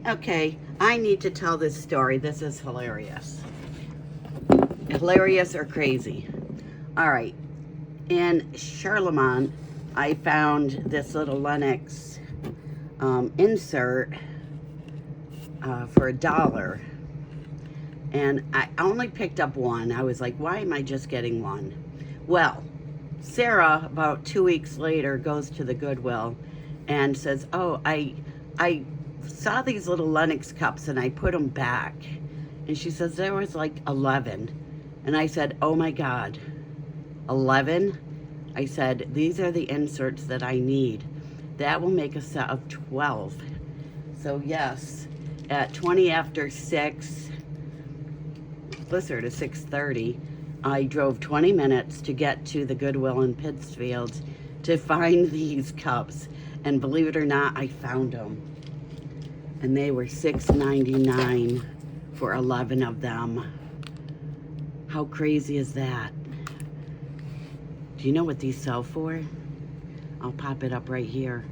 Okay, I need to tell this story. This is hilarious. Hilarious or crazy. All right, in Charlemont, I found this little Lennox insert for $1. And I only picked up one. I was like, why am I just getting one? Well, Sarah, about 2 weeks later, goes to the Goodwill and says, oh, I saw these little Lennox cups and I put them back. And she says there was like 11. And I said, oh my God, 11? I said, these are the inserts that I need. That will make a set of 12. So yes, at 20 after 6, closer to 6:30, I drove 20 minutes to get to the Goodwill in Pittsfield to find these cups. And believe it or not, I found them. And they were $6.99 for 11 of them. How crazy is that? Do you know what these sell for? I'll pop it up right here.